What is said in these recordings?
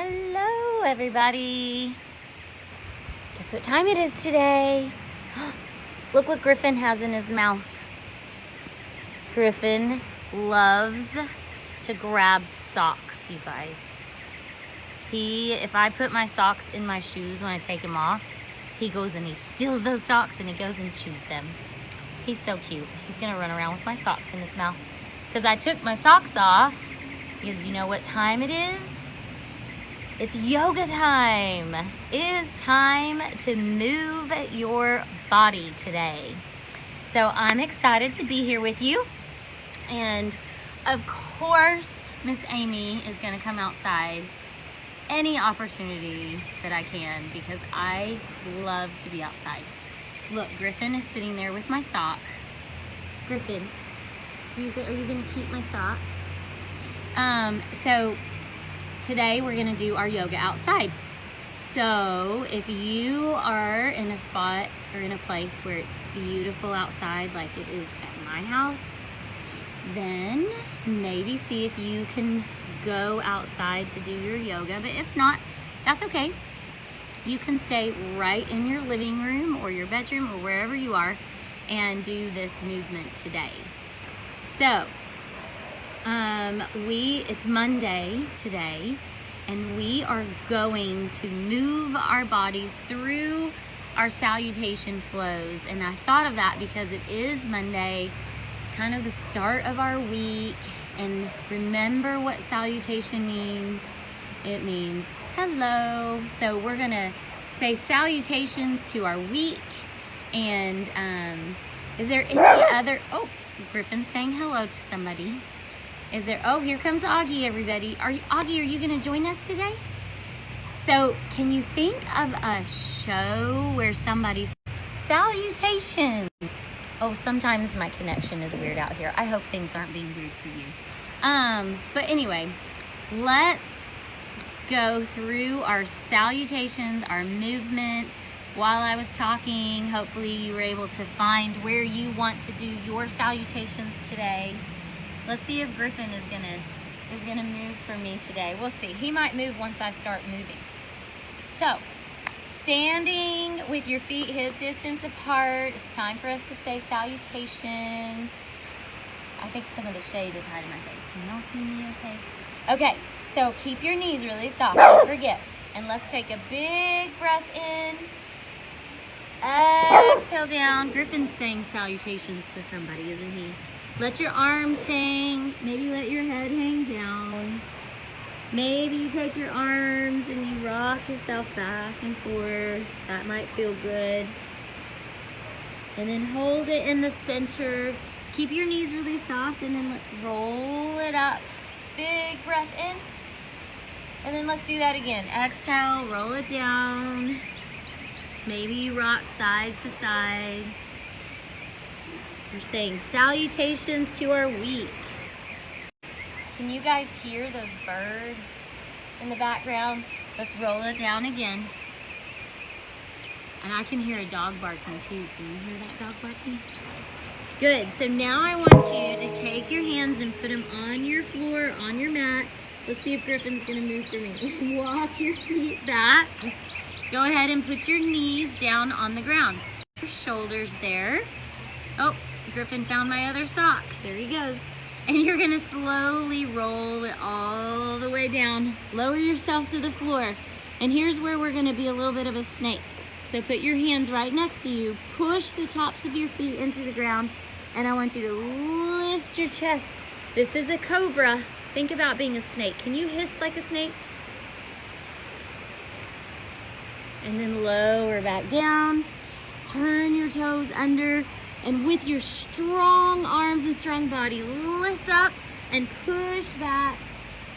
Hello, everybody. Guess what time it is today? Look what Griffin has in his mouth. Griffin loves to grab socks, you guys. If I put my socks in my shoes when I take them off, he goes and he steals those socks and he goes and chews them. He's so cute. He's gonna run around with my socks in his mouth. Because I took my socks off, because you know what time it is? It's yoga time. It is time to move your body today. So I'm excited to be here with you. And of course, Miss Amy is gonna come outside any opportunity that I can because I love to be outside. Look, Griffin is sitting there with my sock. Griffin, are you gonna keep my sock? So today we're gonna do our yoga outside. So if you are in a spot or in a place where it's beautiful outside like it is at my house, then maybe see if you can go outside to do your yoga. But if not, that's okay. You can stay right in your living room or your bedroom or wherever you are and do this movement today. So it's Monday today, and we are going to move our bodies through our salutation flows. And I thought of that because it is Monday. It's kind of the start of our week. And remember what salutation means. It means hello. So we're gonna say salutations to our week. And is there any other, Griffin's saying hello to somebody. Here comes Augie, everybody. Augie, are you gonna join us today? So can you think of a show where somebody's salutation? Oh, sometimes my connection is weird out here. I hope things aren't being weird for you. But anyway, let's go through our salutations, our movement. While I was talking, hopefully you were able to find where you want to do your salutations today. Let's see if Griffin is gonna move for me today. We'll see. He might move once I start moving. So, standing with your feet hip distance apart, it's time for us to say salutations. I think some of the shade is hiding my face. Can y'all see me okay? Okay, so keep your knees really soft, don't forget. And let's take a big breath in. Exhale down. Griffin's saying salutations to somebody, isn't he? Let your arms hang. Maybe let your head hang down. Maybe you take your arms and you rock yourself back and forth. That might feel good. And then hold it in the center. Keep your knees really soft and then let's roll it up. Big breath in. And then let's do that again. Exhale, roll it down. Maybe you rock side to side. We're saying salutations to our week. Can you guys hear those birds in the background? Let's roll it down again. And I can hear a dog barking too. Can you hear that dog barking? Good. So now I want you to take your hands and put them on your floor, on your mat. Let's see if Griffin's going to move for me. Walk your feet back. Go ahead and put your knees down on the ground. Your shoulders there. Oh, Griffin found my other sock. There he goes. And you're going to slowly roll it all the way down. Lower yourself to the floor. And here's where we're going to be a little bit of a snake. So put your hands right next to you. Push the tops of your feet into the ground. And I want you to lift your chest. This is a cobra. Think about being a snake. Can you hiss like a snake? And then lower back down. Turn your toes under. And with your strong arms and strong body, lift up and push back,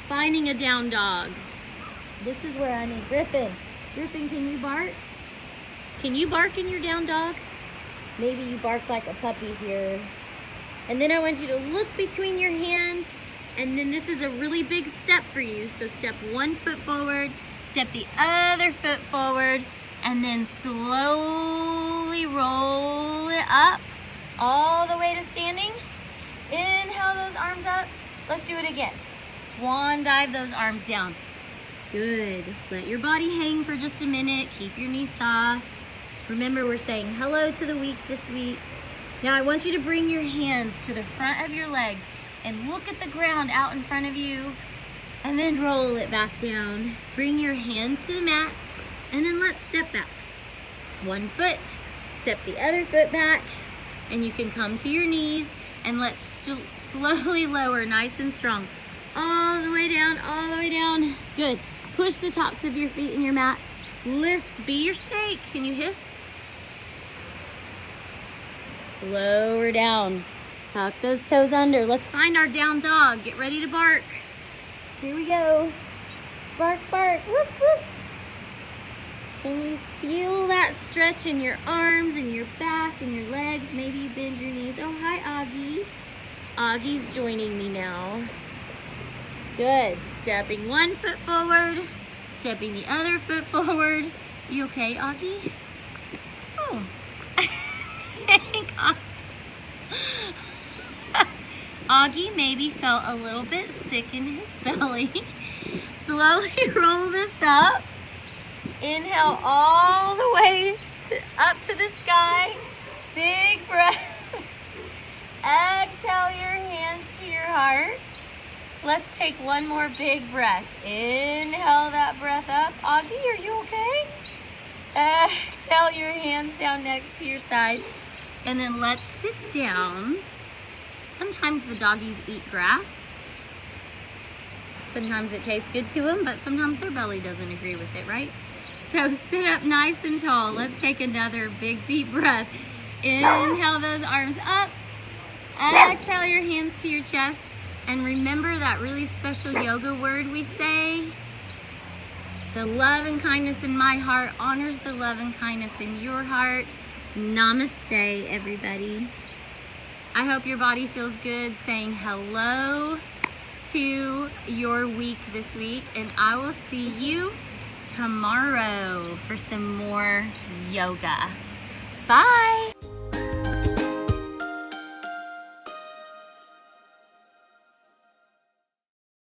finding a down dog. This is where I need Griffin. Griffin, can you bark? Can you bark in your down dog? Maybe you bark like a puppy here. And then I want you to look between your hands. And then this is a really big step for you. So step one foot forward, step the other foot forward, and then slowly roll it up all the way to standing. Inhale those arms up. Let's do it again. Swan dive those arms down. Good. Let your body hang for just a minute. Keep your knees soft. Remember, we're saying hello to the week this week. Now I want you to bring your hands to the front of your legs and look at the ground out in front of you, and then roll it back down. Bring your hands to the mat, and then let's step back. One foot, step the other foot back, and you can come to your knees, and let's slowly lower, nice and strong. All the way down, all the way down. Good. Push the tops of your feet in your mat. Lift, be your snake. Can you hiss? Lower down. Tuck those toes under. Let's find our down dog. Get ready to bark. Here we go. Bark, bark. Woof, woof. Can you feel that stretch in your arms and your back and your legs? Maybe you bend your knees. Oh, hi, Augie. Augie's joining me now. Good. Stepping one foot forward. Stepping the other foot forward. You okay, Augie? Oh. I think Augie maybe felt a little bit sick in his belly. Slowly roll this up. Inhale all the way up to the sky. Big breath. Exhale your hands to your heart. Let's take one more big breath. Inhale that breath up. Augie, are you okay? Exhale your hands down next to your side. And then let's sit down. Sometimes the doggies eat grass. Sometimes it tastes good to them, but sometimes their belly doesn't agree with it, right? So sit up nice and tall. Let's take another big deep breath. Inhale those arms up. Exhale your hands to your chest. And remember that really special yoga word we say? The love and kindness in my heart honors the love and kindness in your heart. Namaste, everybody. I hope your body feels good saying hello to your week this week, and I will see you tomorrow for some more yoga. Bye.